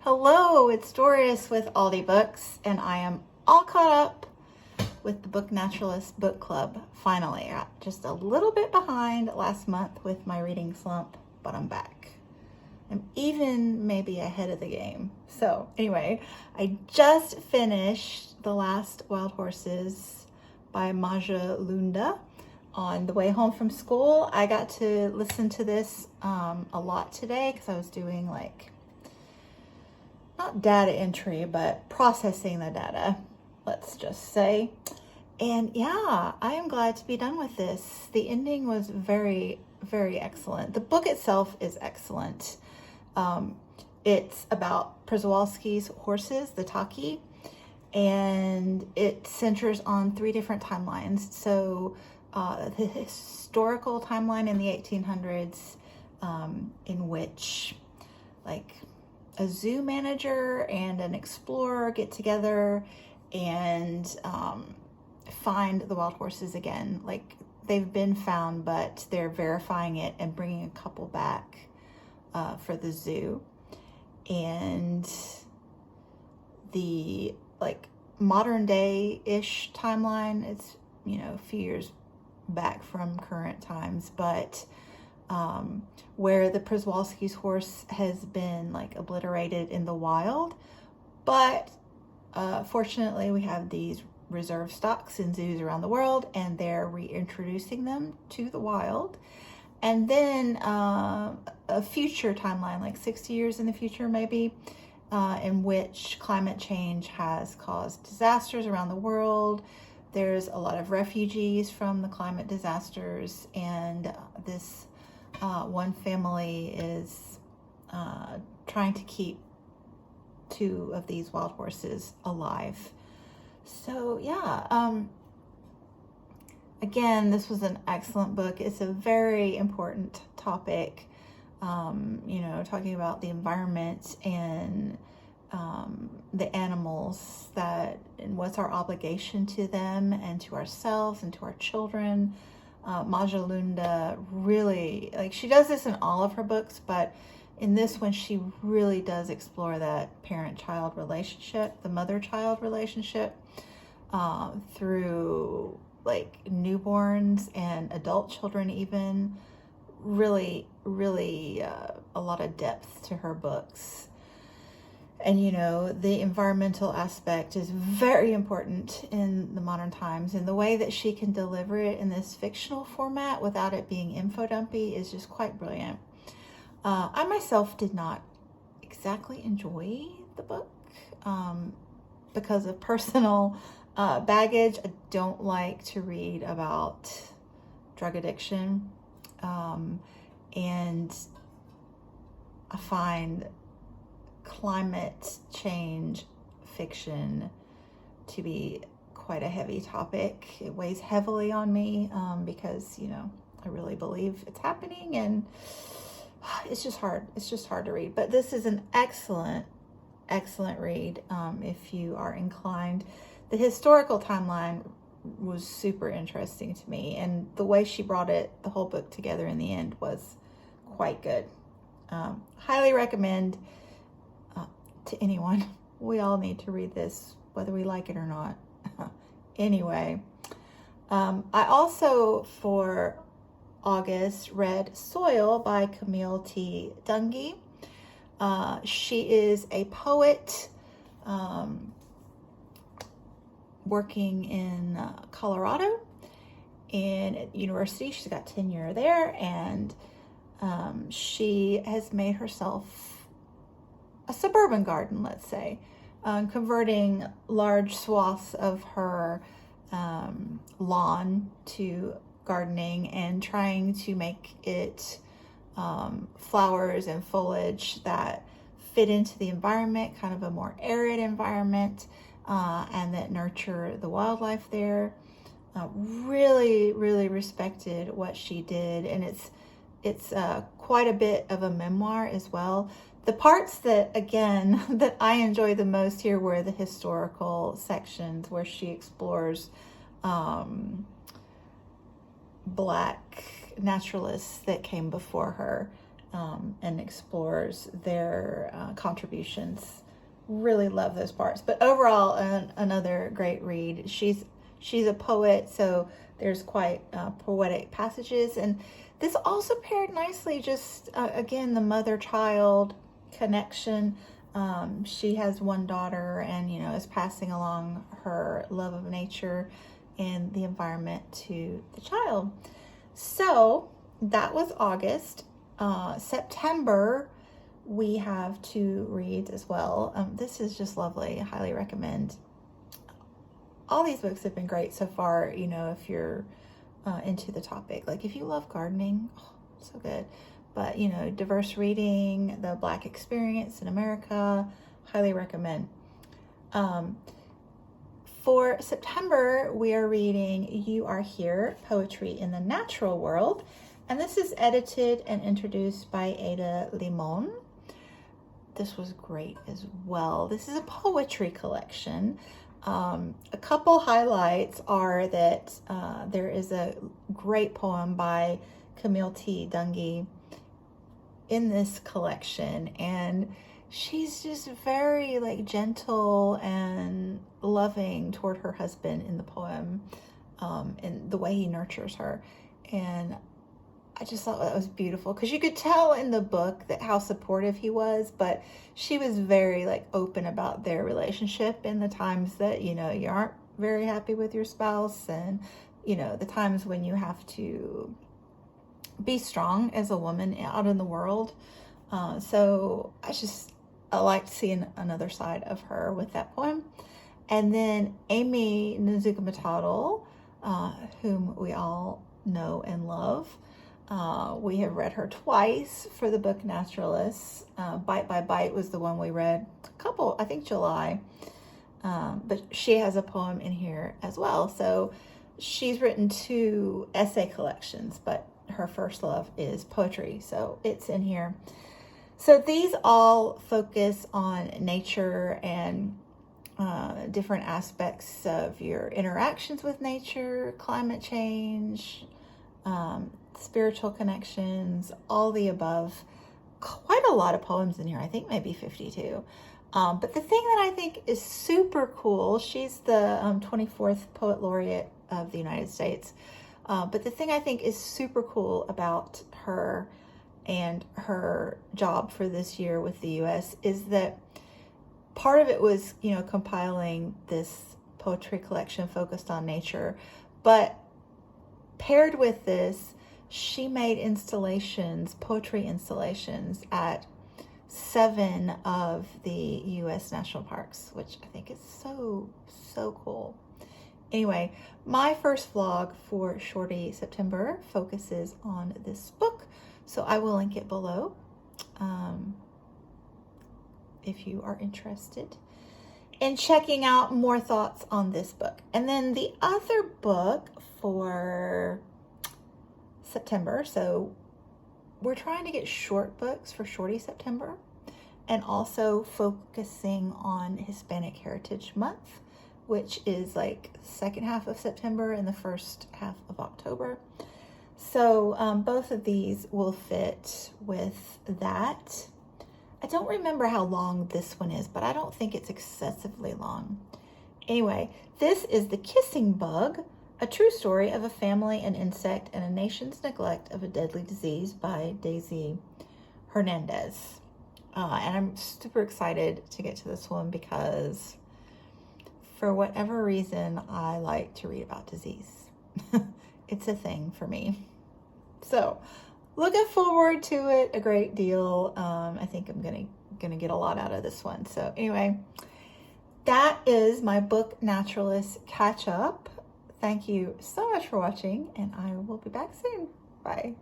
Hello, it's Doris with Aldi Books, and I am all caught up with the Book Naturalists book club. Finally, I got just a little bit behind last month with my reading slump, but I'm back. I'm even maybe ahead of the game. So anyway, I just finished The Last Wild Horses by Maja Lunda. On the way home from school, I got to listen to this a lot today because I was doing not data entry, but processing the data, let's just say. And yeah, I am glad to be done with this. The ending was very, very excellent. The book itself is excellent. It's about Przewalski's horses, the Taki, and it centers on 3 different timelines. So the historical timeline in the 1800s, in which a zoo manager and an explorer get together and find the wild horses again. They've been found, but they're verifying it and bringing a couple back for the zoo. And the modern day-ish timeline, it's a few years back from current times, but where the Przewalski's horse has been obliterated in the wild. But fortunately, we have these reserve stocks in zoos around the world, and they're reintroducing them to the wild. And then a future timeline, 60 years in the future maybe, in which climate change has caused disasters around the world. There's a lot of refugees from the climate disasters, and this one family is trying to keep 2 of these wild horses alive. So yeah, again, this was an excellent book. It's a very important topic, talking about the environment and the animals and what's our obligation to them and to ourselves and to our children. Maja Lunda really, she does this in all of her books, but in this one, she really does explore that parent-child relationship, the mother-child relationship, through newborns and adult children even. Really, really a lot of depth to her books. And the environmental aspect is very important in the modern times, and the way that she can deliver it in this fictional format without it being info dumpy is just quite brilliant. I myself did not exactly enjoy the book because of personal baggage. I don't like to read about drug addiction, and I find climate change fiction to be quite a heavy topic. It weighs heavily on me because I really believe it's happening, and it's just hard to read. But this is an excellent read if you are inclined. The historical timeline was super interesting to me, and the way she brought the whole book together in the end was quite good. Highly recommend to anyone. We all need to read this, whether we like it or not. Anyway, I also, for August, read Soil by Camille T. Dungy. She is a poet working in Colorado and at university. She's got tenure there, and she has made herself a suburban garden, let's say, converting large swaths of her lawn to gardening and trying to make it flowers and foliage that fit into the environment, kind of a more arid environment, and that nurture the wildlife there. Really, really respected what she did, and it's quite a bit of a memoir as well. The parts that I enjoy the most here were the historical sections where she explores Black naturalists that came before her and explores their contributions. Really love those parts. But overall, another great read. She's a poet, so there's quite poetic passages, and this also paired nicely. Just again, the mother-child connection. She has one daughter, and is passing along her love of nature and the environment to the child. So that was August. September, we have 2 reads as well. This is just lovely. I highly recommend. All these books have been great so far, if you're into the topic. Like if you love gardening, so good. But, diverse reading, The Black Experience in America, highly recommend. For September, we are reading You Are Here, Poetry in the Natural World. And this is edited and introduced by Ada Limon. This was great as well. This is a poetry collection. A couple highlights are that there is a great poem by Camille T. Dungy in this collection, and she's just very gentle and loving toward her husband in the poem, and the way he nurtures her. And I just thought that was beautiful, because you could tell in the book that how supportive he was, but she was very open about their relationship in the times that you aren't very happy with your spouse, and the times when you have to be strong as a woman out in the world. So I liked seeing another side of her with that poem. And then Amy Nzukamatadol, whom we all know and love. We have read her twice for the book Naturalists. Bite by Bite was the one we read I think July. But she has a poem in here as well. So she's written 2 essay collections, but her first love is poetry. So it's in here. So these all focus on nature and different aspects of your interactions with nature, climate change, spiritual connections, all the above. Quite a lot of poems in here. I think maybe 52. But the thing that I think is super cool, she's the 24th Poet Laureate of the United States. But the thing I think is super cool about her and her job for this year with the U.S. is that part of it was, compiling this poetry collection focused on nature. But paired with this, she made poetry installations at 7 of the U.S. national parks, which I think is so, so cool. Anyway, my first vlog for Shorty September focuses on this book, so I will link it below if you are interested in checking out more thoughts on this book. And then the other book for September, so we're trying to get short books for Shorty September, and also focusing on Hispanic Heritage Month, which is second half of September and the first half of October. So both of these will fit with that. I don't remember how long this one is, but I don't think it's excessively long. Anyway, this is The Kissing Bug, a true story of a family, an insect, and a nation's neglect of a deadly disease by Daisy Hernandez. And I'm super excited to get to this one because for whatever reason, I like to read about disease. It's a thing for me. So looking forward to it a great deal. I think I'm gonna get a lot out of this one. So anyway, that is my book Naturalists catch up. Thank you so much for watching, and I will be back soon. Bye.